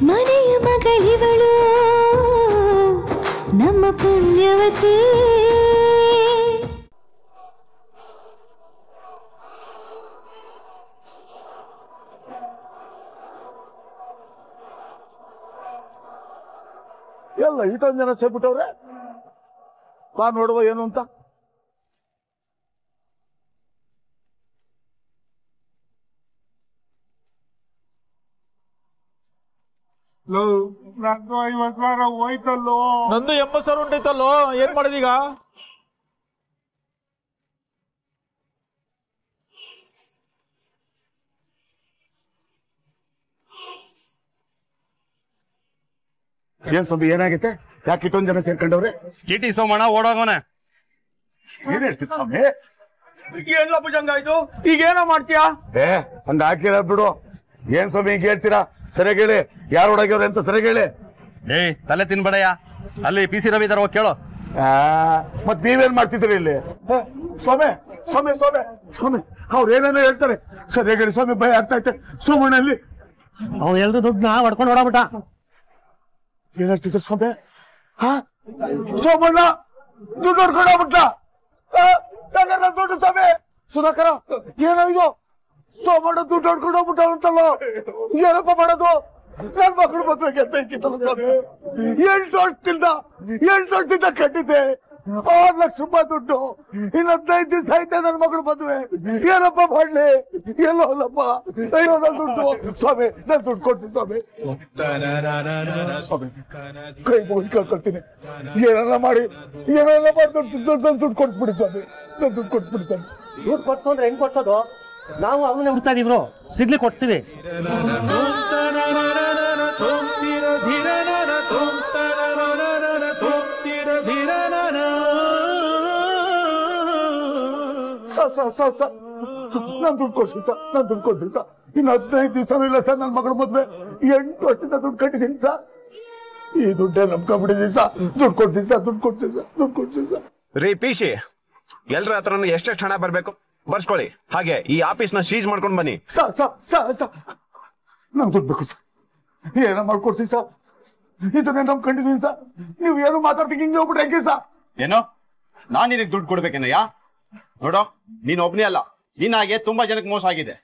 ಮನೆಯ ಮಗಳಿವಳು ನಮ್ಮ ಪುಣ್ಯವತಿ. ಎಲ್ಲ ಇಷ್ಟೊಂದು ಜನ ಸೇರ್ಬಿಟ್ಟವ್ರೆ. ಬಾ ನೋಡುವ ಏನು ಅಂತ. ನಂದು 50,000 ಹೋಯ್ತಲ್ಲೋ. ನಂದು 80,000 ಉಂಟೈತಲ್ಲೋ. ಏನ್ ಮಾಡೋದೀಗ? ಏನ್ ಸ್ವಾಮಿ ಏನಾಗೈತೆ? ಯಾಕೆ ಇಷ್ಟೊಂದು ಜನ ಸೇರ್ಕೊಂಡವ್ರೆ? ಚೀಟಿ ಸೋಮಣ್ಣ ಓಡೋಗವನೆ. ಏನ್ ಹೇಳ್ತೀವಿ ಸ್ವಾಮಿ? ಎಲ್ಲ ಭುಜಂಗ ಆಯ್ತು, ಈಗ ಏನೋ ಮಾಡ್ತೀಯಾ? ಹಂಗ ಹಾಕಿರ ಬಿಡು. ಏನ್ ಸ್ವಾಮಿ ಹಿಂಗ ಹೇಳ್ತೀರಾ? ಸರಿಯಾಗಿ ಹೇಳಿ, ಯಾರು ಹೊಡಗ್ಯವ್ರೆ ಅಂತ ಸರಿಯಾಗಿ ಹೇಳಿ. ತಲೆ ತಿನ್ಬೇಡಯ್ಯ, ಅಲ್ಲಿ PC ರವಿ ಇದಾರ ಹೋಗಿ ಕೇಳೋ. ಮತ್ ನೀವೇನ್ ಮಾಡ್ತಿದ್ರಿ ಇಲ್ಲಿ? ಸ್ವಾಮಿ ಸ್ವಾಮಿ ಸ್ವಾಮಿ ಸ್ವಾಮಿ ಅವ್ರು ಏನೇನೋ ಹೇಳ್ತಾರೆ. ಸರಿಯಾಗಿ ಹೇಳಿ ಸ್ವಾಮಿ, ಭಯ ಆಗ್ತಾ ಐತೆ. ಸೋಮಣ್ಣಲ್ಲಿ ಅವ್ನು ಎಲ್ರು ದುಡ್ಡನ್ನ ಹೊಡ್ಕೊಂಡು ಹೊಡಬಿಟ್ಟ. ಏನ್ ಹೇಳ್ತಿದ್ರು ಸ್ವಾಮಿ? ಸೋಮಣ್ಣ ದುಡ್ಡು ಹೊಡ್ಕೊಂಡು ಹೋಗ್ಬಿಟ್ಟ. ದುಡ್ಡು ಸ್ವಾಮಿ. ಸುಧಾಕರ ಏನಾಯ್ತು? ಸೋಮಣ್ಣ ದುಡ್ಡು ಹೊಡ್ಕೊಂಡು ಹೋಗ್ಬಿಟ್ಟ ಅಂತಲ್ಲ. ಏನಪ್ಪ ಮಾಡೋದು? ನನ್ ಮಕ್ಕಳು ಮದ್ವೆಗೆ ಅಂತ ಇಕ್ಕಿತ್ತಲ್ಲ ಸ್ವಾಮಿ. 8 ವರ್ಷದಿಂದ ಕಟ್ಟಿದ್ದೆ. 6 ಲಕ್ಷ ರೂಪಾಯಿ ದುಡ್ಡು. ಇನ್ನು 15 ದಿವಸ ಐತೆ ನನ್ ಮಗಳು ಮದ್ವೆ. ಏನಪ್ಪ ಮಾಡ್ಲಿ? ಎಲ್ಲೋಲ್ಲಪ್ಪ. ಅಯ್ಯೋ ನನ್ ದುಡ್ಡು ಸ್ವಾಮಿ, ನನ್ ದುಡ್ಡು ಕೊಡ್ತೀನಿ ಸ್ವಾಮಿ. ಸ್ವಾಮಿ ಕೈ ಮುಗಿದು ಕೇಳ್ಕೊಳ್ತೀನಿ. ಏನೆಲ್ಲ ಮಾಡಿ ದುಡ್ಡು ಕೊಡ್ಸ್ಬಿಡಿ ಸ್ವಾಮಿ. ನನ್ ದುಡ್ಡು ಕೊಡ್ಸ್ಬಿಡಿ ಸ್ವಾಮಿ. ದುಡ್ಡು ಕೊಡ್ಸು ಅಂದ್ರೆ ಹೆಂಗ್ ಕೊಡ್ಸೋದು? ನಾವು ಅವನ್ನೇ ಹುಡ್ತಾ ಇದೀವ್ರು. ಸಿಗ್ಲಿ ಕೊಡ್ತೀವಿ. ನಾನ್ ದುಡ್ಡು ಕೊಡ್ಸಿ ಸರ್, ನಾನ್ ದುಡ್ಡು ಕೊಡ್ಸಿ ಸರ್. ಇನ್ನು 15 ದಿವಸನೂ ಇಲ್ಲ ಸರ್ ನನ್ನ ಮಗಳ ಮದ್ವೆ. 8 ವರ್ಷದಿಂದ ದುಡ್ಡು ಕಟ್ಟಿದ್ದೀನಿ ಸರ್. ಈ ದುಡ್ಡೇ ನಂಬ್ಕೊಂಡ್ಬಿಟ್ಟಿದ್ದೀನಿ ಸರ್. ದುಡ್ಡು ಕೊಡ್ಸಿ ಸರ್, ದುಡ್ಡು ಕೊಡ್ಸಿ ಸರ್, ದುಡ್ಡು ಕೊಡ್ಸಿ ಸರ್. ರೀ ಪಿಸಿ, ಎಲ್ರ ಹತ್ರನು ಎಷ್ಟೆಷ್ಟು ಹಣ ಬರ್ಬೇಕು ಬರ್ಸ್ಕೊಳ್ಳಿ. ಹಾಗೆ ಈ ಆಫೀಸ್ನ ಸೀಜ್ ಮಾಡ್ಕೊಂಡು ಬನ್ನಿ. ಸರ್ ಸರ್ ಸರ್ ಸರ್ ನಂಗೆ ದುಡ್ಡು ಬೇಕು ಸರ್. ಏನೋ ಮಾಡ್ಕೊಡ್ತೀನಿ ಸರ್. ಇದನ್ನೇ ನಂಬ್ಕೊಂಡಿದ್ದೀನಿ ಸರ್. ನೀವು ಏನು ಮಾತಾಡ್ತೀನಿ ಹಿಂಗೆ ಹೋಗ್ಬಿಟ್ರೆ ಹೆಂಗೆ ಸರ್? ಏನೋ ನಾನ್ ನಿನಗೆ ದುಡ್ಡು ಕೊಡ್ಬೇಕೇನಯ್ಯ? ನೋಡೋ, ನೀನ್ ಒಬ್ನೇ ಅಲ್ಲ, ನಿನ್ನಾಗೆ ತುಂಬಾ ಜನಕ್ಕೆ ಮೋಸ ಆಗಿದೆ.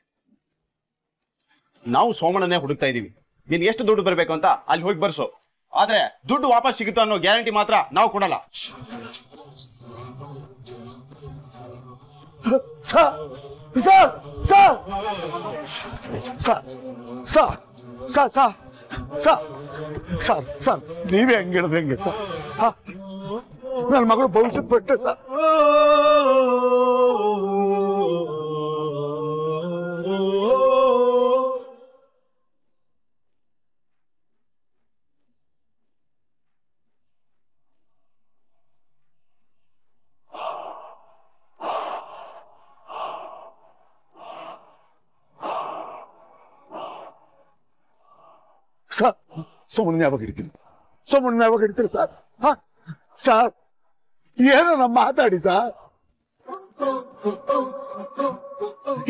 ನಾವು ಸೋಮಣ್ಣನೇ ಹುಡುಕ್ತಾ ಇದೀವಿ. ನೀನ್ ಎಷ್ಟು ದುಡ್ಡು ಬರ್ಬೇಕು ಅಂತ ಅಲ್ಲಿ ಹೋಗಿ ಬರ್ಸು. ಆದ್ರೆ ದುಡ್ಡು ವಾಪಸ್ ಸಿಗುತ್ತೋ ಅನ್ನೋ ಗ್ಯಾರಂಟಿ ಮಾತ್ರ ನಾವು ಕೊಡಲ್ಲ. Sir sir sir sir sir sir sir sir sir sir ನೀವೇ ಹೆಂಗೆ ಹೇಳಿದ್ರೆ ಹೆಂಗೆ ಸರ್? ನನ್ನ ಮಗಳು ಭವಿಷ್ಯದ ಪಟ್ಟೆ ಸರ್. ಸರ್ ಸೋಮಣ್ಣ ಯಾವಾಗ ಹಿಡಿತೀನಿ? ಸೋಮಣ್ಣ ಯಾವಾಗ ಹಿಡಿತೀರಿ ಸರ್? ಸರ್ ಏನನ್ನ ಮಾತಾಡಿ ಸರ್,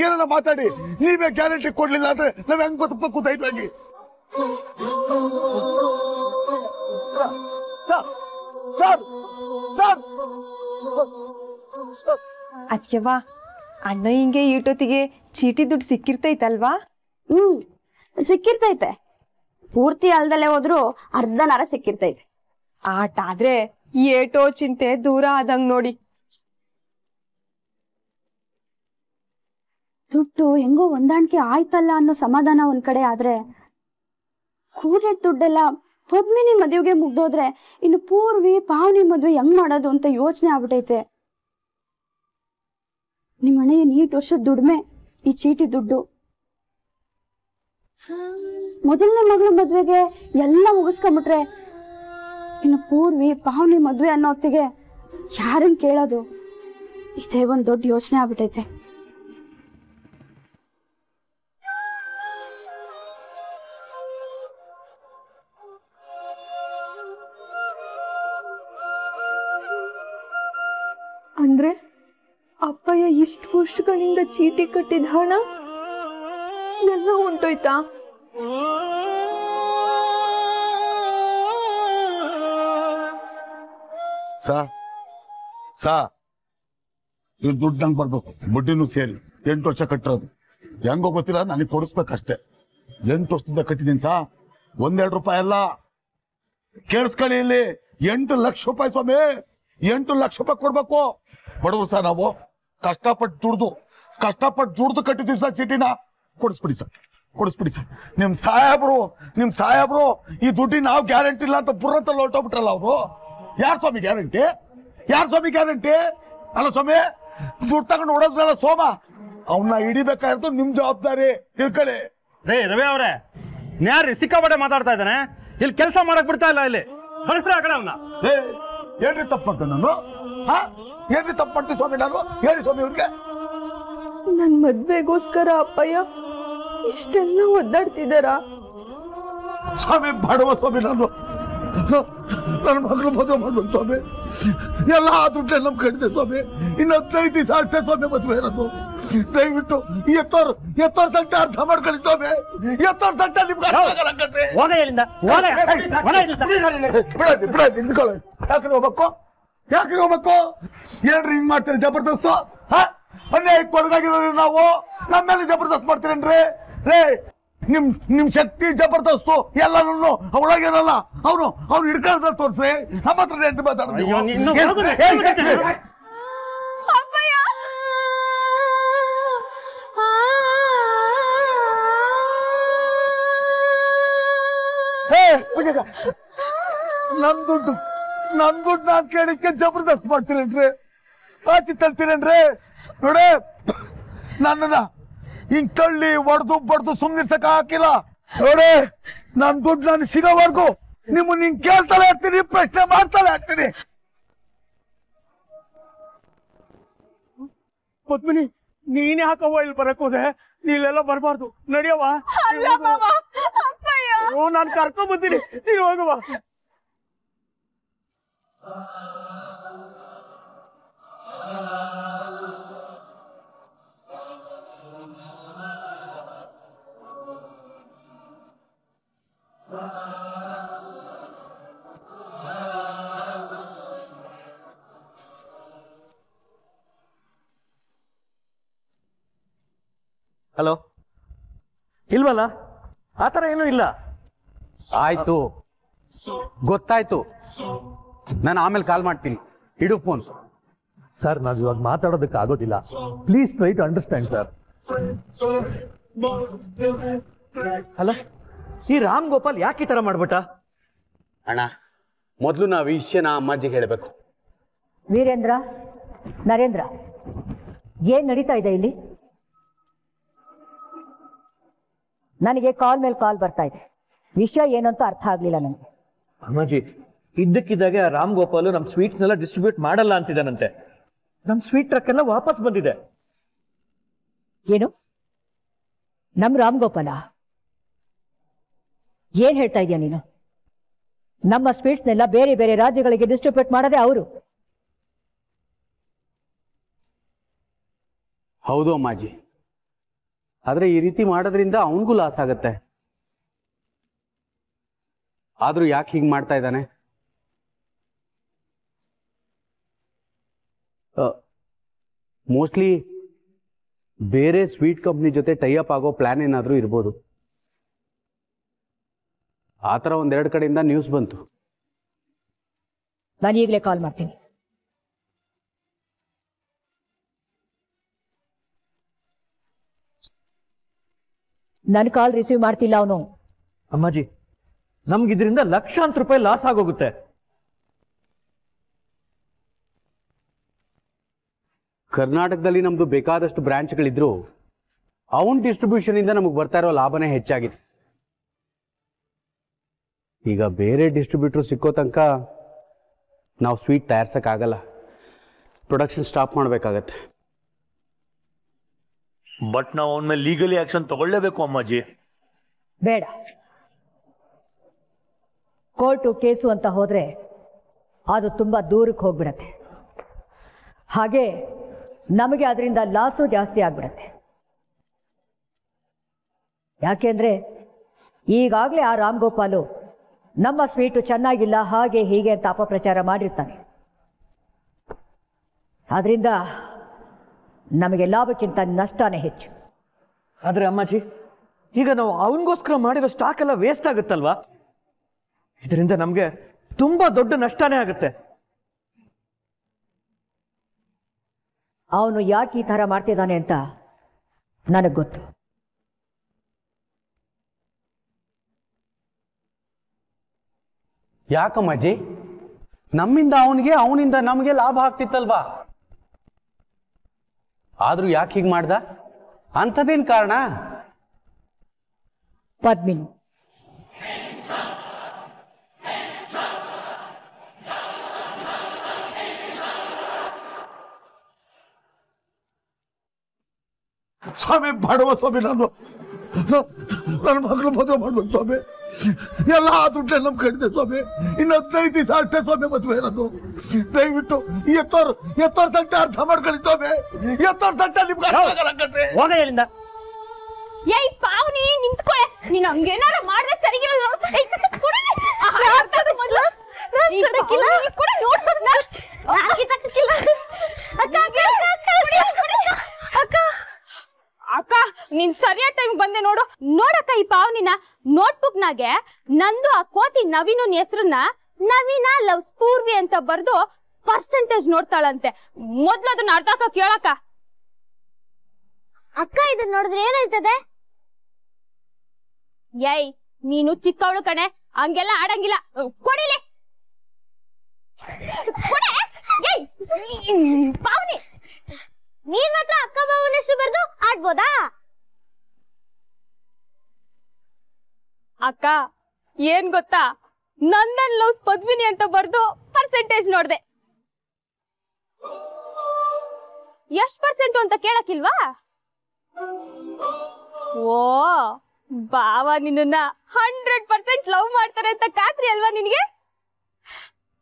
ಏನನ್ನ ಮಾತಾಡಿ. ನೀವೇ ಗ್ಯಾರಂಟಿ ಕೊಡ್ಲಿಲ್ಲ ಅಂದ್ರೆ ನಾವ್ ಹೆಂಗ್ ಬದುಕಬೇಕು ಧೈರ್ಯವಾಗಿ? ಸರ್ ಸರ್ ಸರ್ ಸರ್ ಅದ್ಯವ್ವ, ಅಣ್ಣ ಹಿಂಗೆ ಈಟೊತ್ತಿಗೆ ಚೀಟಿ ದುಡ್ಡು ಸಿಕ್ಕಿರ್ತೈತಲ್ವಾ? ಸಿಕ್ಕಿರ್ತೈತೆ. ಪೂರ್ತಿ ಅಲ್ದಲ್ಲೇ ಹೋದ್ರು ಅರ್ಧನಾರ ಸಿಕ್ಕಿರ್ತೈತೆ. ಆಟ ಆದ್ರೆ ಏಟೋ ಚಿಂತೆ ದೂರ ಆದಂಗ್ ನೋಡಿ. ದುಡ್ಡು ಹೆಂಗೋ ಹೊಂದಾಣಿಕೆ ಆಯ್ತಲ್ಲ ಅನ್ನೋ ಸಮಾಧಾನ ಒಂದ್ ಕಡೆ ಆದ್ರೆ, ಕೂಡಿಟ್ ದುಡ್ಡೆಲ್ಲ ಪದ್ಮಿನಿ ಮದುವೆಗೆ ಮುಗ್ದೋದ್ರೆ ಇನ್ನು ಪೂರ್ವಿ ಪಾವನಿ ಮದ್ವೆ ಹೆಂಗ್ ಮಾಡೋದು ಅಂತ ಯೋಚನೆ ಆಗ್ಬಿಟ್ಟೈತೆ. ನಿಮ್ಮ ಮನೆಯ 8 ವರ್ಷದ ದುಡ್ಮೆ ಈ ಚೀಟಿ ದುಡ್ಡು. ಮೊದಲನೇ ಮಗಳ ಮದ್ವೆಗೆ ಎಲ್ಲ ಮುಗಿಸ್ಕೊಂಡ್ಬಿಟ್ರೆ ಇನ್ನು ಪೂರ್ವಿ ಪಾವನಿ ಮದ್ವೆ ಅನ್ನೋ ಹೊತ್ತಿಗೆ ಯಾರನ್ನ ಕೇಳೋದು? ಇದೇ ಒಂದ್ ದೊಡ್ಡ ಯೋಚನೆ ಆಗ್ಬಿಟ್ಟೈತೆ. ಅಂದ್ರೆ ಅಪ್ಪಯ್ಯ ಇಷ್ಟು ವರ್ಷಗಳಿಂದ ಚೀಟಿ ಕಟ್ಟಿದ ಹಣ ಎಲ್ಲ ಹೊಂಟೋಯ್ತಾ? ಸಾ ಇವ್ ದುಡ್ಡು ನಂಗೆ ಬರ್ಬೇಕು, ಬಡ್ಡಿನೂ ಸೇರಿ 8 ವರ್ಷ ಕಟ್ಟಿರೋದು. ಹೆಂಗೋ ಗೊತ್ತಿಲ್ಲ, ನನಗೆ ಕೊಡಿಸ್ಬೇಕಷ್ಟೇ. 8 ವರ್ಷದಿಂದ ಕಟ್ಟಿದ್ದೀನಿ ಸಾ, 1-2 ರೂಪಾಯಿ ಅಲ್ಲ. ಕೇಳಿಸ್ಕೊಳ್ಳಿ, ಇಲ್ಲಿ 8 ಲಕ್ಷ ರೂಪಾಯಿ ಸ್ವಾಮಿ, 8 ಲಕ್ಷ ರೂಪಾಯಿ ಕೊಡ್ಬೇಕು. ಬಡವರು ಸರ್, ನಾವು ಕಷ್ಟಪಟ್ಟು ದುಡ್ದು ಕಟ್ಟಿದ್ದೀವಿ ಸರ್ ಚೀಟಿನ. ಕೊಡಿಸ್ಬಿಡಿ ಸರ್, ನಿಮ್ ಸಾಹೇಬ್ರು ಈ ದುಡ್ಡಿನ ನಾವು ಗ್ಯಾರಂಟಿ ಇಲ್ಲ ಅಂತ ಬುರ್ರಂತಲ್ಲಿ ಹೊರಟೋಗ್ಬಿಟ್ರಲ್ಲ ಅವರು. ಯಾರು ಸ್ವಾಮಿ ಗ್ಯಾರಂಟಿ? ಅಲ್ಲ ಸ್ವಾಮಿ, ದುಡ್ಡು ತಗೊಂಡು ಹೊಡೋದ್ರಲ್ಲ ಸೋಮ, ಅವನ್ನ ಹಿಡಿಬೇಕಾಗಿರೋದು ನಿಮ್ ಜವಾಬ್ದಾರಿ, ತಿಳ್ಕೊಳ್ಳಿ. ರೇ ರವಿ ಅವ್ರೆ, ನ್ಯಾರಿ ಸಿಕ್ಕಾಪಟ್ಟೆ ಮಾತಾಡ್ತಾ ಇದ್ದಾನೆ. ಇಲ್ಲಿ ಕೆಲಸ ಮಾಡಕ್ ಬಿಡ್ತಾ ಇಲ್ಲ. ಇಲ್ಲಿ ಕಳಿಸ್ರೆ ಆ ಕಡೆ ಅವನ್ನ. ಏನ್ರಿ ತಪ್ಪು ಮಾಡ್ತೇನೆ ನಾನು? ಏನ್ರಿ ತಪ್ಪು ಮಾಡ್ತೀನಿ ಸ್ವಾಮಿ ನಾನು? ಹೇಳಿ ಸ್ವಾಮಿ ಅವ್ರಿಗೆ. ನನ್ ಮದ್ವೆಗೋಸ್ಕರ ಅಪ್ಪಯ್ಯ ಇಷ್ಟೆಲ್ಲ ಒದ್ದಾಡ್ತಿದಾರ? ಸ್ವಾಮಿ ಬಡವ ಸ್ವಾಮಿ, ನನ್ನ ಮಗಳು ಮದುವೆ ಮಾಡ್ಬೇಕು ಸ್ವಾಮಿ. ಎಲ್ಲ ಆ ದುಡ್ಡೆಲ್ಲ ಕಟ್ಟಿದೆ ಸ್ವಾಮಿ. ಇನ್ನು 15 ದಿವಸ ಅಷ್ಟೇ ಸ್ವಾಮಿ ಮದುವೆ ಇರೋದು. ದಯವಿಟ್ಟು ಎತ್ತೋರ್ ಸಂಖ್ಯೆ ಅರ್ಥ ಮಾಡ್ಕೊಳ್ಳಿ ಸ್ವಾಮಿ. ಎತ್ತೋರ್ ಸಂಖ್ಯೆ ನಿಮ್ಗೆ ಅರ್ಥ ಆಗಲ್ಲ ಕಣ್ರೀ. ಬಿಡೋದು ನಿಂತ್ಕೊಳ್ಳಿ. ಯಾಕ್ರಿ ಹೋಗ್ಬೇಕು? ಏನ್ರಿ ಹಿಂಗ್ ಮಾಡ್ತೀರಿ ಜಬರ್ದಸ್ತು? ಅನ್ಯಾಯಕ್ಕೆ ಒಳಗಾಗಿರೋರಿ ನಾವು, ನಮ್ಮ ಮೇಲೆ ಜಬರ್ದಸ್ತ್ ಮಾಡ್ತೀರೇನ್ರಿ? ರೇ, ನಿಮ್ ಶಕ್ತಿ ಜಬರ್ದಸ್ತು ಎಲ್ಲಾನು ಒಳಗೇನಲ್ಲ. ಅವ್ನು ಹಿಡ್ಕೊಂಡ್ರೆ ತೋರ್ಸ್ರಿ, ನಮ್ಮ ಹತ್ರ ನೆಂಟು ಮಾತಾಡ್ತೀವಿ. ನನ್ ದುಡ್ಡು ನಾನ್ ಕೇಳಿಕ್ಕೆ ಜಬರ್ದಸ್ತ್ ಮಾಡ್ತೀರೇನ್ರಿ? ಆಚೆ ತಳ್ತೀರೇನ್ರಿ? ನೋಡಿ, ನನ್ನನ್ನ ಹಿಂಗ್ ತಳ್ಳಿ ಬಡ್ದು ಸುಮ್ನಿರ್ಸಕ್ ಹಾಕಿಲ್ಲ ನೋಡಿ. ನನ್ ದುಡ್ಡು ನಾನು ಸಿಗೋವರೆಗೂ ನಿಮ್ಮನ್ನ ಹಿಂಗ್ ಕೇಳ್ತಾನೆ ಇರ್ತೀನಿ, ಪ್ರಶ್ನೆ ಮಾಡ್ತಾನೆ ಇರ್ತೀನಿ. ಪದ್ಮಿನಿ, ನೀನೇ ಹಾಕವ್ವ ಇಲ್ಲಿ ಬರಕ್ ಹೋದೆ. ನೀಲೆಲ್ಲ ಬರ್ಬಾರ್ದು, ನಡಿಯವ್ವ. ನಾನು ಕರ್ಕೊಂಡ್ ಬರ್ತೀನಿ, ನೀನು ಹೋಗವ್ವ. ಹಲೋ, ಇಲ್ವಲ್ಲ? ಆ ಥರ ಏನೂ ಇಲ್ಲ. ಆಯ್ತು, ಗೊತ್ತಾಯ್ತು. ನಾನು ಆಮೇಲೆ ಕಾಲ್ ಮಾಡ್ತೀನಿ, ಇಡು ಫೋನ್. ಸರ್, ನಾವು ಇವಾಗ ಮಾತಾಡೋದಕ್ಕೆ ಆಗೋದಿಲ್ಲ. Please try to understand sir. ಅಲ್ಲ, ಈ ರಾಮ್ ಗೋಪಾಲ್ ಯಾಕೆ ಈ ತರ ಮಾಡ್ಬಿಟ್ಟ? ಅಣ್ಣ, ಮೊದಲು ನಾವು ಈ ವಿಷಯನ ಅಮ್ಮಾಜಿಗೆ ಹೇಳಬೇಕು. ವೀರೇಂದ್ರ, ನರೇಂದ್ರ, ಏನ್ ನಡೀತಾ ಇದೆ ಇಲ್ಲಿ? ನನಗೆ ಕಾಲ್ ಮೇಲೆ ಕಾಲ್ ಬರ್ತಾ ಇದೆ. ವಿಷಯ ಏನಂತ ಅರ್ಥ ಆಗ್ಲಿಲ್ಲ ನನಗೆ. ಅಮ್ಮಾಜಿ, ಇದ್ದಕ್ಕಿದ್ದಾಗೆ ಆ ರಾಮ್ ಗೋಪಾಲು ನಮ್ಮ ಸ್ವೀಟ್ಸ್ನೆಲ್ಲ ಡಿಸ್ಟ್ರಿಬ್ಯೂಟ್ ಮಾಡಲ್ಲ ಅಂತಿದ್ದಾನಂತೆ. ನಮ್ಮ ಸ್ವೀಟ್ ಟ್ರಕ್ ಎಲ್ಲ ವಾಪಸ್ ಬಂದಿದೆ. ಏನು? ನಮ್ ರಾಮ್ ಗೋಪಾಲ? ಏನ್ ಹೇಳ್ತಾ ಇದೀಯ ನೀನು? ನಮ್ಮ ಸ್ವೀಟ್ಸ್ನೆಲ್ಲ ಬೇರೆ ಬೇರೆ ರಾಜ್ಯಗಳಿಗೆ ಡಿಸ್ಟ್ರಿಬ್ಯೂಟ್ ಮಾಡದೆ ಅವರು? ಹೌದು ಅಮ್ಮಾಜಿ, ಆದ್ರೆ ಈ ರೀತಿ ಮಾಡೋದ್ರಿಂದ ಅವನಿಗೂ ಲಾಸ್ ಆಗತ್ತೆ. ಆದ್ರೂ ಯಾಕೆ ಹೀಗೆ ಮಾಡ್ತಾ ಇದ್ದಾನೆ? ಮೋಸ್ಟ್ಲಿ ಬೇರೆ ಸ್ವೀಟ್ ಕಂಪ್ನಿ ಜೊತೆ ಟೈಅಪ್ ಆಗೋ ಪ್ಲಾನ್ ಏನಾದರೂ ಇರ್ಬೋದು. ಆ ಥರ 1-2 ಕಡೆಯಿಂದ ನ್ಯೂಸ್ ಬಂತು. ನಾನು ಈಗಲೇ ಕಾಲ್ ಮಾಡ್ತೀನಿ. ನನ್ನ ಕಾಲ್ ರಿಸೀವ್ ಮಾಡ್ತಿಲ್ಲ ಅವನು. ಅಮ್ಮಾಜಿ, ನಮ್ಗಿದ್ರಿಂದ ಲಕ್ಷಾಂತರ ರೂಪಾಯಿ ಲಾಸ್ ಆಗೋಗುತ್ತೆ. ಕರ್ನಾಟಕದಲ್ಲಿ ನಮ್ದು ಬೇಕಾದಷ್ಟು ಬ್ರಾಂಚ್ಗಳಿದ್ರು ಅವನ್ ಡಿಸ್ಟ್ರಿಬ್ಯೂಷನ್ ಇಂದ ನಮಗೆ ಬರ್ತಾ ಇರೋ ಲಾಭನೇ ಹೆಚ್ಚಾಗಿದೆ. ಈಗ ಬೇರೆ ಡಿಸ್ಟ್ರಿಬ್ಯೂಟರ್ ಸಿಕ್ಕೋ ತನಕ ನಾವು ಸ್ವೀಟ್ ತಯಾರಿಸಕ್ಕಾಗಲ್ಲ, ಪ್ರೊಡಕ್ಷನ್ ಸ್ಟಾಪ್ ಮಾಡಬೇಕಾಗತ್ತೆ. ಬಟ್ ನಾವು ಅವನ ಮೇಲೆ ಲೀಗಲಿ ಆಕ್ಷನ್ ತಗೊಳ್ಳೇಬೇಕು ಅಮ್ಮಾಜಿ. ಬೇಡ, ಕೋರ್ಟು ಕೇಸು ಅಂತ ಹೋದ್ರೆ ಅದು ತುಂಬಾ ದೂರಕ್ಕೆ ಹೋಗ್ಬಿಡತ್ತೆ. ಹಾಗೆ ನಮಗೆ ಅದರಿಂದ ಲಾಸು ಜಾಸ್ತಿ ಆಗ್ಬಿಡತ್ತೆ. ಯಾಕೆಂದ್ರೆ ಈಗಾಗಲೇ ಆ ರಾಮ್ ಗೋಪಾಲು ನಮ್ಮ ಸ್ವೀಟು ಚೆನ್ನಾಗಿಲ್ಲ, ಹಾಗೆ ಹೀಗೆ ಅಂತ ಅಪಪ್ರಚಾರ ಮಾಡಿರ್ತಾನೆ. ಆದ್ರಿಂದ ನಮಗೆ ಲಾಭಕ್ಕಿಂತ ನಷ್ಟನೇ ಹೆಚ್ಚು. ಆದ್ರೆ ಅಮ್ಮಾಜಿ, ಈಗ ನಾವು ಅವನಿಗೋಸ್ಕರ ಮಾಡಿರೋ ಸ್ಟಾಕ್ ಎಲ್ಲ ವೇಸ್ಟ್ ಆಗುತ್ತಲ್ವಾ? ಇದರಿಂದ ನಮ್ಗೆ ತುಂಬಾ ದೊಡ್ಡ ನಷ್ಟನೇ ಆಗುತ್ತೆ. ಅವನು ಯಾಕೆ ಈ ತರ ಮಾಡ್ತಿದ್ದಾನೆ ಅಂತ ನನಗೆ ಗೊತ್ತು. ಯಾಕಮ್ಮಾಜಿ? ನಮ್ಮಿಂದ ಅವನಿಂದ ನಮಗೆ ಲಾಭ ಆಗ್ತಿತ್ತಲ್ವಾ? ಆದ್ರೂ ಯಾಕೆ ಹೀಗೆ ಮಾಡ್ದ? ಅಂಥದ್ದೇನು ಕಾರಣ? ಪದ್ಮಿನಿ, ಸ್ವಾಮಿ ಬಡವ ಸ್ವಾಮಿ, ನನ್ನ ಮಗಳು ಮದುವೆ ಮಾಡ್ಬೇಕು ಸ್ವಾಮಿ. ಎಲ್ಲ ದುಡ್ಡೆ ನಮ್ ಕಡಿದೆ ಸ್ವಾಮಿ. ಇನ್ನು 15 ದಿವಸ ಅಷ್ಟೇ ಸ್ವಾಮಿ ಮದುವೆ ಇರೋದು. ದಯವಿಟ್ಟು ಎತ್ತೋರ್ ಸಂಕಟ ಅರ್ಥ ಮಾಡ್ಕೊಳ್ಳಿ ಸ್ವಾಮಿ. ಎತ್ತೋರ್ ಸಂಕಟ ನಿಮ್ಗೆ ಅರ್ಥ ಆಗಲ್ಲ ಕಣ್ರಿ. ಹೋಗಲಿಂದ. ಏಯ್ ಪಾವನಿ, ನಿಂತ್ಕೊಳ್ಳೆ. ನೀನ್ ಹಂಗೇನಾರ ಮಾಡ್ದೆ ಸರಿಗಿರಲ್ಲ. ಅಕ್ಕ, ನೀನ್ ಸರಿಯಾದ ಟೈಮ್ ಬಂದೆ ನೋಡು. ನೋಡಕ್ಕ, ಈ ಪಾವನಿನ ನೋಟ್ಬುಕ್ ನಾಗೆ ನಂದು ಆ ಕೋತಿ ನವೀನನ್ ಹೆಸರನ್ನ ನವೀನ ಲವ್ಸ್ ಪೂರ್ವಿ ಅಂತ ಬರ್ದು ಪರ್ಸೆಂಟೇಜ್ ನೋಡ್ತಾಳಂತೆ. ಮೊದ್ಲು ಅದನ್ನ ಅರ್ಥ ಕೇಳಕ್ಕ. ಅಕ್ಕ, ಇದನ್ನ ನೋಡಿದ್ರೆ ಏನಾಯ್ತದೆ? ಏಯ್, ನೀನು ಚಿಕ್ಕವಳು ಕಣೆ, ಹಂಗೆಲ್ಲ ಆಡಂಗಿಲ್ಲ. ಕೊಡಿಲಿ. ಪಾವನಿ, ನೀನ್ ಮಾತ್ರ ಅಕ್ಕ ಬಾವನ ಹೆಸರು ಬರ್ದು ಆಡ್ಬೋದಾ? ಅಕ್ಕ, ಏನ್ ಗೊತ್ತಾ, ನಂದನ್ ಲವ್ಸ್ ಪದ್ಮಿನಿ ಅಂತ ಬರ್ದು ಪರ್ಸೆಂಟೇಜ್ ನೋಡ್ದೆ. ಎಷ್ಟ್ ಪರ್ಸೆಂಟ್ ಅಂತ ಕೇಳಕ್ಕಿಲ್ವಾ? ಓ ಬಾವ, ನಿನ್ನ 100% ಲವ್ ಮಾಡ್ತಾರೆ ಅಂತ ಖಾತ್ರಿ ಅಲ್ವಾ ನಿನ್ಗೆ?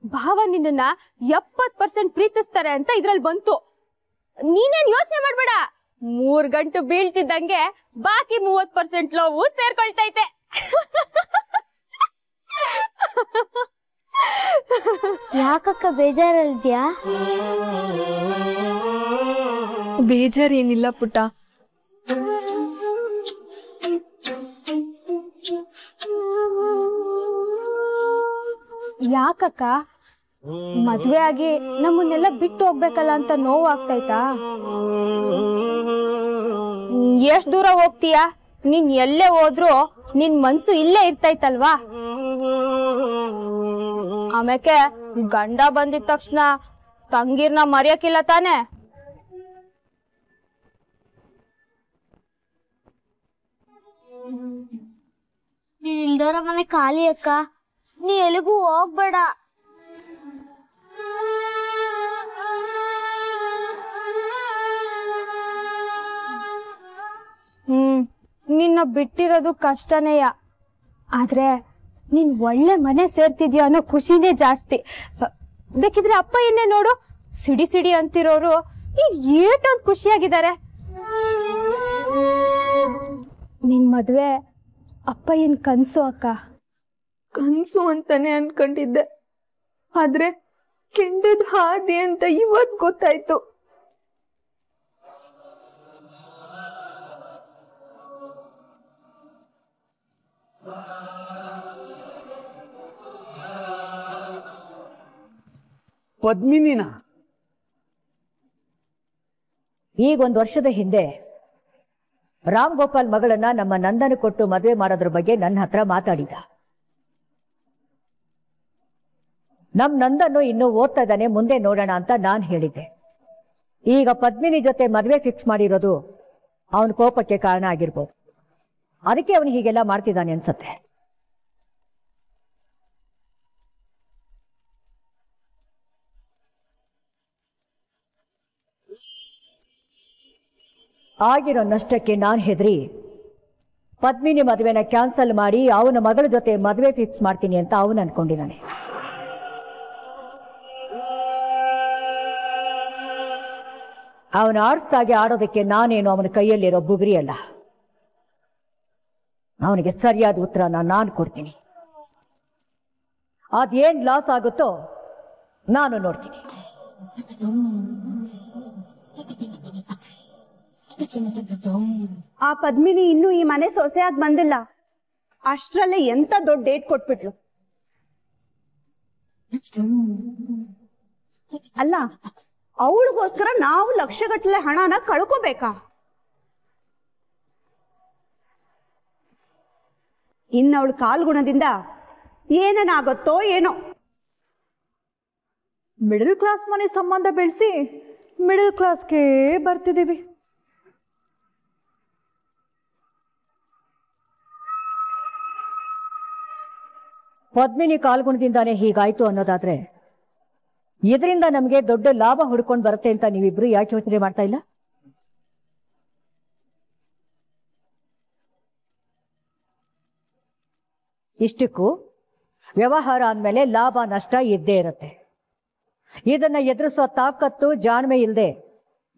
ಭಾವ ನಿನ್ನ 70% ಪ್ರೀತಿಸ್ತಾರೆ ಅಂತ ಇದ್ರಲ್ಲಿ ಬಂತು. ನೀನೇನ್ ಯೋಚನೆ ಮಾಡ್ಬೇಡ, 3 ಗಂಟು ಬೀಳ್ತಿದ್ದಂಗೆ ಬಾಕಿ 30% ಲವ್ ಸೇರ್ಕೊಳ್ತೈತೆ. ಯಾಕಕ್ಕ ಬೇಜಾರಲ್ದ್ಯಾ? ಬೇಜಾರೇನಿಲ್ಲ ಪುಟ್ಟ. ಯಾಕಕ್ಕ, ಮದ್ವೆ ಆಗಿ ನಮ್ಮನ್ನೆಲ್ಲ ಬಿಟ್ಟು ಹೋಗ್ಬೇಕಲ್ಲ ಅಂತ ನೋವು ಆಗ್ತೈತಾ? ಎಷ್ಟ್ ದೂರ ಹೋಗ್ತೀಯಾ? ನೀನ್ ಎಲ್ಲೇ ಹೋದ್ರು ನಿನ್ ಮನ್ಸು ಇಲ್ಲೇ ಇರ್ತೈತಲ್ವಾ? ಆಮೇಲೆ ಗಂಡ ಬಂದಿದ ತಕ್ಷಣ ತಂಗಿರ್ನ ಮರೆಯಕ್ಕಿಲ್ಲ ತಾನೆ? ನೀನ್ ಇಲ್ದೋರ ಮನೆ ಖಾಲಿ ಅಕ್ಕ, ನೀ ಎಲ್ಲಿಗೂ ಹೋಗ್ಬೇಡ. ನಿನ್ನ ಬಿಟ್ಟಿರೋದು ಕಷ್ಟನೇಯ, ಆದ್ರೆ ನೀನ್ ಒಳ್ಳೆ ಮನೆ ಸೇರ್ತಿದ್ಯೋ ಅನ್ನೋ ಖುಷಿನೇ ಜಾಸ್ತಿ. ಬೇಕಿದ್ರೆ ಅಪ್ಪ ಏನೇ ನೋಡು, ಸಿಡಿ ಸಿಡಿ ಅಂತಿರೋರು ಈಗ ಏಟೊಂದು ಖುಷಿಯಾಗಿದ್ದಾರೆ. ನಿನ್ ಮದ್ವೆ ಅಪ್ಪ ಏನ್ ಕನ್ಸು ಅಕ್ಕ? ಕನ್ಸು ಅಂತಾನೆ ಅನ್ಕೊಂಡಿದ್ದೆ, ಆದ್ರೆ ಕೆಂಡದ ಹಾದಿ ಅಂತ ಇವತ್ ಗೊತ್ತಾಯ್ತು. ಪದ್ಮಿನಿನ ಈಗ 1 ವರ್ಷದ ಹಿಂದೆ ರಾಮ್ ಗೋಪಾಲ್ ಮಗಳನ್ನ ನಮ್ಮ ನಂದನ ಕೊಟ್ಟು ಮದುವೆ ಮಾಡೋದ್ರ ಬಗ್ಗೆ ನನ್ನ ಹತ್ರ ಮಾತಾಡಿದ. ನಮ್ ನಂದನ್ನು ಇನ್ನೂ ಓದ್ತಾ ಇದ್ದಾನೆ, ಮುಂದೆ ನೋಡೋಣ ಅಂತ ನಾನು ಹೇಳಿದ್ದೆ. ಈಗ ಪದ್ಮಿನಿ ಜೊತೆ ಮದುವೆ ಫಿಕ್ಸ್ ಮಾಡಿರೋದು ಅವನ ಕೋಪಕ್ಕೆ ಕಾರಣ ಆಗಿರ್ಬೋದು. ಅದಕ್ಕೆ ಅವನು ಹೀಗೆಲ್ಲ ಮಾಡ್ತಿದ್ದಾನೆ ಅನ್ಸತ್ತೆ. ಆಗಿರೋ ನಷ್ಟಕ್ಕೆ ನಾನು ಹೆದರಿ ಪದ್ಮಿನಿ ಮದುವೆನ ಕ್ಯಾನ್ಸಲ್ ಮಾಡಿ ಅವನ ಮಗಳ ಜೊತೆ ಮದುವೆ ಫಿಕ್ಸ್ ಮಾಡ್ತೀನಿ ಅಂತ ಅವನು ಅನ್ಕೊಂಡಿದ್ದಾನೆ. ಅವನು ಆಡಿಸ್ದಾಗೆ ಆಡೋದಕ್ಕೆ ನಾನೇನು ಅವನ ಕೈಯಲ್ಲಿರೋ ಬುಗುರಿ ಅಲ್ಲ. ಅವನಿಗೆ ಸರಿಯಾದ ಉತ್ತರನ ನಾನು ಕೊಡ್ತೀನಿ. ಅದೇನ್ ಲಾಸ್ ಆಗುತ್ತೋ ನಾನು ನೋಡ್ತೀನಿ. ಆ ಪದ್ಮಿನಿ ಇನ್ನೂ ಈ ಮನೆ ಸೊಸೆಯಾಗಿ ಬಂದಿಲ್ಲ, ಅಷ್ಟ್ರಲ್ಲೇ ಎಂತ ದೊಡ್ಡ ಡೇಟ್ ಕೊಟ್ಬಿಟ್ಲು. ಅಲ್ಲ, ಅವಳಿಗೋಸ್ಕರ ನಾವು ಲಕ್ಷಗಟ್ಟಲೆ ಹಣನ ಕಳ್ಕೋಬೇಕಾ? ಇನ್ನವಳ ಕಾಲ್ಗುಣದಿಂದ ಏನೇನಾಗತ್ತೋ ಏನೋ. ಮಿಡಲ್ ಕ್ಲಾಸ್ ಮನೆ ಸಂಬಂಧ ಬೆಳೆಸಿ ಮಿಡಲ್ ಕ್ಲಾಸ್ಗೆ ಬರ್ತಿದ್ದೀವಿ. ಪದ್ಮಿನಿ ಕಾಲ್ಗುಣದಿಂದಾನೇ ಹೀಗಾಯ್ತು ಅನ್ನೋದಾದ್ರೆ ಇದರಿಂದ ನಮಗೆ ದೊಡ್ಡ ಲಾಭ ಹುಡ್ಕೊಂಡು ಬರುತ್ತೆ ಅಂತ ನೀವಿಬ್ರು ಯಾಕೆ ಯೋಚನೆ ಮಾಡ್ತಾ ಇಲ್ಲ? ಇಷ್ಟಕ್ಕೂ ವ್ಯವಹಾರ ಅಂದಮೇಲೆ ಲಾಭ ನಷ್ಟ ಇದ್ದೇ ಇರುತ್ತೆ. ಇದನ್ನ ಎದುರಿಸೋ ತಾಕತ್ತು ಜಾಣ್ಮೆ ಇಲ್ಲದೆ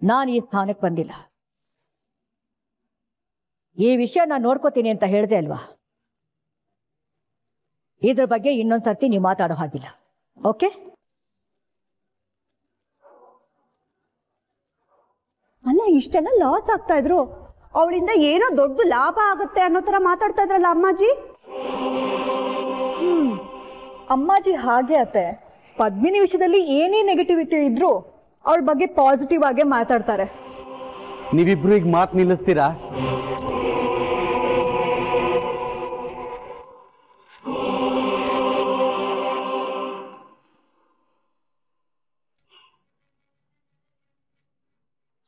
ನಾನು ಈ ಸ್ಥಾನಕ್ಕೆ ಬಂದಿಲ್ಲ. ಈ ವಿಷಯ ನಾನು ನೋಡ್ಕೋತೀನಿ ಅಂತ ಹೇಳ್ದೆ ಅಲ್ವಾ? ಇದ್ರ ಬಗ್ಗೆ ಇನ್ನೊಂದ್ಸರ್ತಿ ನೀವು ಮಾತಾಡೋ ಹಾಗಿಲ್ಲ. ಓಕೆ? ಅಲ್ಲ, ಇಷ್ಟೆಲ್ಲ ಲಾಸ್ ಆಗ್ತಾ ಇದ್ರು, ಅವಳಿಂದ ಏನೋ ದೊಡ್ಡ ಲಾಭ ಆಗುತ್ತೆ ಅನ್ನೋ ತರ ಮಾತಾಡ್ತಾ ಇದ್ರಲ್ಲ ಅಮ್ಮಾಜಿ. ಅಮ್ಮಾಜಿ ಹಾಗೆ ಅತ್ತೆ, ಪದ್ಮಿನಿ ವಿಷಯದಲ್ಲಿ ಏನೇ ನೆಗೆಟಿವಿಟಿ ಇದ್ರು ಅವಳ ಬಗ್ಗೆ ಪಾಸಿಟಿವ್ ಆಗೇ ಮಾತಾಡ್ತಾರೆ. ನೀವಿಬ್ರು ಈಗ ಮಾತು ನಿಲ್ಲಿಸ್ತೀರಾ?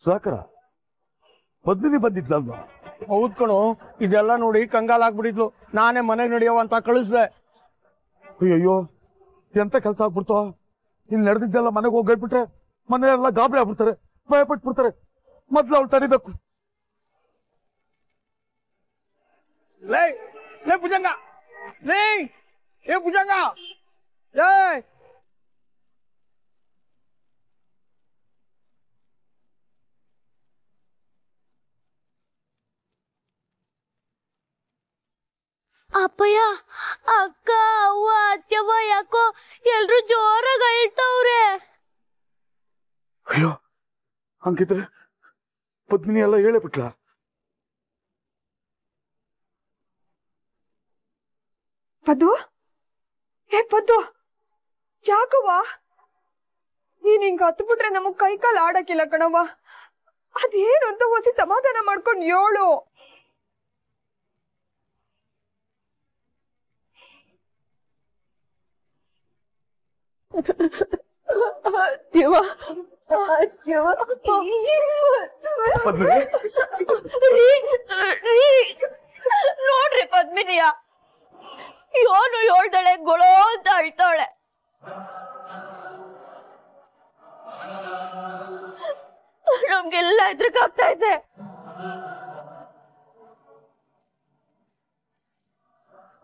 ಸುಧಾಕರ, ಪದ್ಮಿನಿ ಬಂದಿದ್ಲಲ್ವಾ? ಹೌದ್ ಕಣೋ, ಇದೆಲ್ಲ ನೋಡಿ ಕಂಗಾಲಾಗ್ಬಿಟ್ಟಿದ್ಲು. ನಾನೇ ಮನೆಗೆ ನಡೆಯವ ಅಂತ ಕಳಿಸ್ದೆ. ಅಯ್ಯಯ್ಯೋ, ಎಂತ ಕೆಲಸ ಆಗ್ಬಿಡ್ತೋ. ಇಲ್ಲಿ ನಡೆದಿದ್ದೆಲ್ಲ ಮನೆಗೆ ಹೋಗ್ಬಿಟ್ರೆ ಮನೆಯೆಲ್ಲ ಗಾಬರಿ ಆಗ್ಬಿಡ್ತಾರೆ, ಭಯ ಪಟ್ಬಿಡ್ತಾರೆ. ಮೊದ್ಲು ಅವ್ಳು ತಡಿಬೇಕು. ಲೇ ಭುಜಂಗ, ಏ ಭುಜಂಗ, ಏ ಅಪ್ಪಯ್ಯ, ಅಕ್ಕ, ಅವ್ವ, ಅಚ್ಚವ್ವ ಯಾಕೋ ಎಲ್ರು ಜೋರಾಗಿ ಅಳ್ತವ್ರೆ. ಅಯ್ಯೋ, ಹಂಗಿದ್ರೆ ಪದ್ಮಿನಿ ಎಲ್ಲ ಹೇಳೇ ಬಿಟ್ಲ? ಪದ್ದು, ಹೇ ಪದ್ದು, ಯಾಕವ್ವ ನೀನ್ ಹಿಂಗ ಹತ್ಬಿಟ್ರೆ ನಮಗ್ ಕೈ ಕಾಲು ಆಡಕ್ಕಿಲ್ಲ ಕಣವ್ವ. ಅದೇನು ಅಂತ ಹೊಸಿ ಸಮಾಧಾನ ಮಾಡ್ಕೊಂಡು ಹೇಳು. ನೋಡ್ರಿ ಪದ್ಮಿನಿಯ ಯೋನು ಹೇಳ್ದಳೆ ಗೊಳೋ ಅಂತ ಅಳ್ತಾಳೆ. ನಮ್ಗೆಲ್ಲ ಹೆದ್ರಕಾಗ್ತಾ ಇದೆ.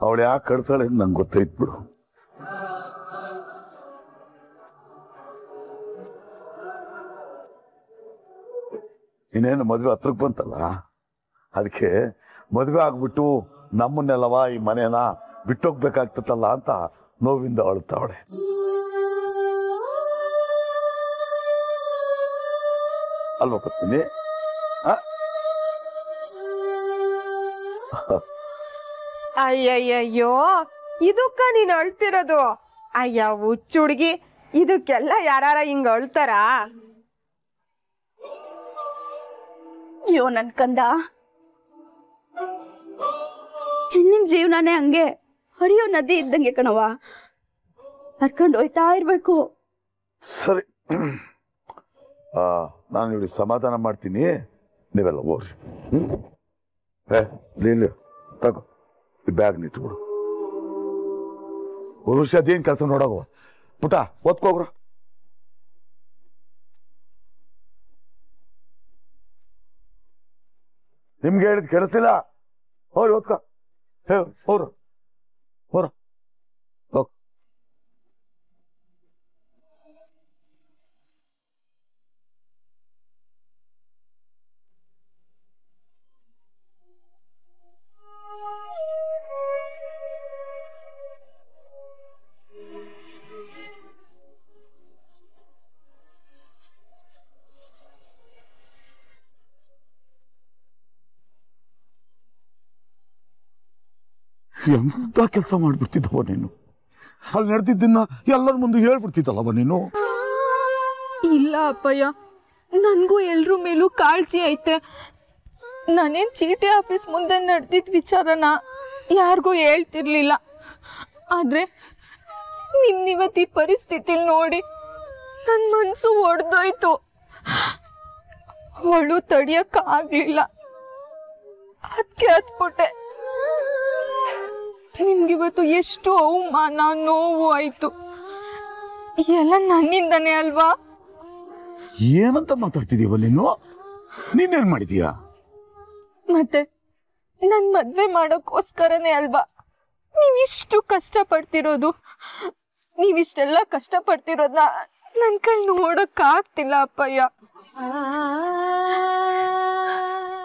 ಅವಳು ಯಾಕೆ ಕಡ್ತಾಳೆ ನಂಗೆ ಗೊತ್ತೈತ್ ಬಿಡು. ಇನ್ನೇನು ಮದ್ವೆ ಹತ್ರಕ್ಕೆ ಬಂತಲ್ಲ, ಅದಕ್ಕೆ ಮದ್ವೆ ಆಗ್ಬಿಟ್ಟು ನಮ್ಮನ್ನೆಲ್ಲವ ಈ ಮನೇನ ಬಿಟ್ಟೋಗ್ಬೇಕಾಗ್ತಲ್ಲ ಅಂತ ನೋವಿಂದ ಅಳ್ತಾವಳೆ. ಅಲ್ವಾ ಪತ್ನಿ? ಅಯ್ಯಯ್ಯಯ್ಯೋ, ಇದಕ್ಕ ನೀನ್ ಅಳ್ತಿರೋದು? ಅಯ್ಯ ಹುಚ್ಚ ಹುಡ್ಗಿ, ಇದಕ್ಕೆಲ್ಲ ಯಾರ ಹಿಂಗ ಅಳ್ತಾರ? ಅಯ್ಯೋ ನನ್ ಕಂದ, ಹೆಣ್ಣಿನ ಜೀವನನೇ ಹಂಗೆ ಹರಿಯೋ ನದಿ ಇದ್ದಂಗೆ ಕಣವ, ಹರ್ಕೊಂಡು ಹೋಯ್ತಾ ಇರ್ಬೇಕು. ಸರಿ, ನಾನು ಇವಳಿ ಸಮಾಧಾನ ಮಾಡ್ತೀನಿ, ನೀವೆಲ್ಲ ಹೋಗ್ರಿ. ಲೀಲಿ ತಗೋ ಈ ಬ್ಯಾಗ್ ನಿಟ್ಬಿಡು. ಒಂದು ವರ್ಷ ಅದೇನು ಕೆಲಸ ನೋಡೋಗು. ಪುಟ ಓದ್ಕೋಗ್ರ. ನಿಮ್ಗೆ ಹೇಳಿದ್ ಕೇಳಿಸ್ತಿಲ್ಲ? ಹೋರಿ ಓದ್ಕ. ಹೋರು ಹೋರ ಹೋಗ್. ಎಂತ ಕೆಲಸ ಮಾಡ್ಬಿಡ್ತಿದ್ದವ ನೀನು. ಅಲ್ಲಿ ನಡೆದಿದ್ದನ್ನ ಎಲ್ಲರ ಮುಂದೆ ಹೇಳ್ಬಿಡ್ತಿದ್ದಲ್ಲವ ನೀನು. ಇಲ್ಲ ಅಪ್ಪಯ್ಯ, ನನಗೂ ಎಲ್ರ ಮೇಲೂ ಕಾಳಜಿ ಐತೆ. ನಾನೇನು ಚೀಟಿ ಆಫೀಸ್ ಮುಂದೆ ನಡೆದಿದ್ದ ವಿಚಾರನ ಯಾರಿಗೂ ಹೇಳ್ತಿರ್ಲಿಲ್ಲ. ಆದರೆ ನಿಮ್ಮನಿವತ್ತು ಈ ಪರಿಸ್ಥಿತಿಲಿ ನೋಡಿ ನನ್ನ ಮನಸ್ಸು ಒಡೆದೋಯ್ತು. ಅವಳು ತಡಿಯೋಕ್ಕಾಗಲಿಲ್ಲ, ಅದಕ್ಕೆ ಹತ್ಬಿಟ್ಟೆ. ನಿಮ್ಗಿವತ್ತು ಎಷ್ಟು ಅವಮಾನ ನೋವು ಆಯ್ತು. ಎಲ್ಲ ನನ್ನಿಂದನೇ ಅಲ್ವಾ? ಏನಂತ ಮಾತಾಡ್ತಿದೀವ ನೀನು? ನೀನೇನ್ ಮಾಡಿದೀಯಾ? ಮತ್ತೆ ನನ್ ಮದ್ವೆ ಮಾಡೋಕ್ಕೋಸ್ಕರನೇ ಅಲ್ವಾ ನೀವಿಷ್ಟು ಕಷ್ಟಪಡ್ತಿರೋದು. ನೀವಿಷ್ಟೆಲ್ಲ ಕಷ್ಟಪಡ್ತಿರೋದನ್ನ ನನ್ ಕೈ ನೋಡೋಕ್ಕಾಗ್ತಿಲ್ಲ ಅಪ್ಪಯ್ಯ.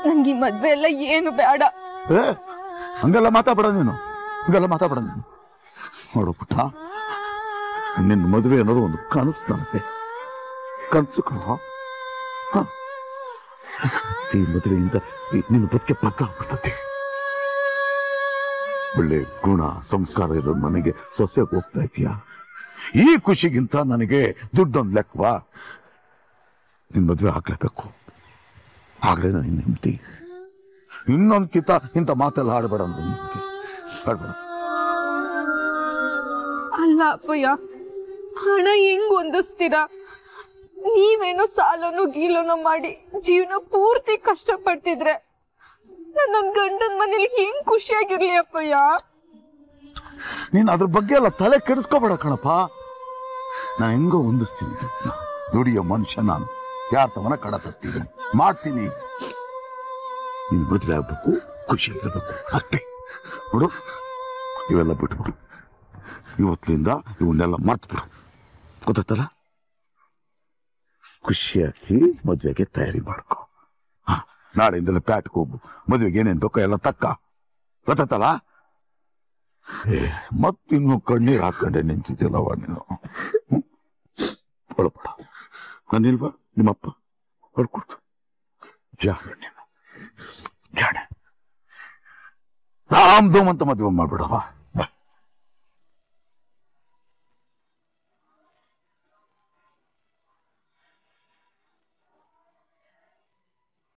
ನನ್ಗೆ ಈ ಮದ್ವೆ ಎಲ್ಲ ಏನು ಬೇಡ. ಹಂಗೆಲ್ಲ ಮಾತಾಡ ನೀನು, ಹಂಗೆಲ್ಲ ಮಾತಾಡ ನೀನು. ನೋಡು ಪುಟ್ಟ, ನಿನ್ನ ಮದುವೆ ಅನ್ನೋದು ಒಂದು ಕನಸು ನನಗೆ. ಕನಸು ಈ ಮದುವೆಯಿಂದ ನಿನ್ನ ಬದುಕೆ ಬದಲಾಗ್ಬಿಡ್ತದೆ. ಒಳ್ಳೆ ಗುಣ ಸಂಸ್ಕಾರ ಇರೋ ಮನೆಗೆ ಸೊಸೆಗೆ ಹೋಗ್ತಾ ಇದೀಯಾ. ಈ ಖುಷಿಗಿಂತ ನನಗೆ ದುಡ್ಡೊಂದು ಲೆಕ್ಕವಾ? ನಿನ್ ಮದುವೆ ಆಗ್ಲೇಬೇಕು, ಆಗ್ಲೇ ನನಗೆ ನೆಮ್ಮದಿ. ಇನ್ನೊಂದು ಕಿತ ಇಂಥ ಮಾತೆಲ್ಲ ಆಡಬೇಡ, ಆಡ್ಬೇಡ. ಅಲ್ಲ ಅಪ್ಪಯ್ಯ, ಹಣ ಹೆಂಗ್ ಹೊಂದಿಸ್ತೀರಾ? ನೀವೇನೋ ಸಾಲನೋ ಗೀಲೋನೋ ಮಾಡಿ ಜೀವನ ಪೂರ್ತಿ ಕಷ್ಟಪಡ್ತಿದ್ರೆ ನನ್ನ ಗಂಡನ ಮನೇಲಿ ಹೆಂಗ್ ಖುಷಿಯಾಗಿರ್ಲಿ ಅಪ್ಪಯ್ಯ? ನೀನ್ ಅದ್ರ ಬಗ್ಗೆ ಎಲ್ಲ ತಲೆ ಕೆಡಿಸ್ಕೋಬೇಡ ಕಣಪ್ಪ. ನಾನು ಹೆಂಗೋ ಹೊಂದಿಸ್ತೀನಿ. ದುಡಿಯೋ ಮನುಷ್ಯ ನಾನು. ಯಾರ ತವನ ಕಡ ತರ್ತೀನಿ, ಮಾಡ್ತೀನಿ. ನೀನ್ ಮದುವೆ ಆಗ್ಬೇಕು, ಖುಷಿಯಾಗಿರ್ಬೇಕು ಅಷ್ಟೇ. ನೋಡು, ಇವೆಲ್ಲ ಬಿಟ್ಬಿಡು. ಇವತ್ತಿನಿಂದ ಇವನ್ನೆಲ್ಲ ಮರ್ತು ಬಿಡು, ಗೊತ್ತಾಯ್ತಲ್ಲ? ಖುಷಿಯಾಗಿ ಮದುವೆಗೆ ತಯಾರಿ ಮಾಡ್ಕೊ. ನಾಳೆಯಿಂದಲೇ ಪ್ಯಾಟ್ಗೆ ಹೋಗು. ಮದುವೆಗೆ ಏನೇನ್ ಬೇಕೋ ಎಲ್ಲ ತಕ್ಕ, ಗೊತ್ತಾಯ್ತಲ್ಲ? ಮತ್ತಿನ್ನು ಕಣ್ಣೀರು ಹಾಕೊಂಡೆ ನಿಂತಿದ್ದಿಲ್ಲವ ನೀನು. ಒಳಪಡ, ನಾನಿಲ್ವಾ ನಿಮ್ಮಪ್ಪ ಹೊಡ್ಕೊಡ್ತು. ಜಾಣ ನೀನು, ಜಾಣ. ಧಾಮ್ ಧೂಮ್ ಅಂತ ಮದುವೆ ಮಾಡ್ಬಿಡವ.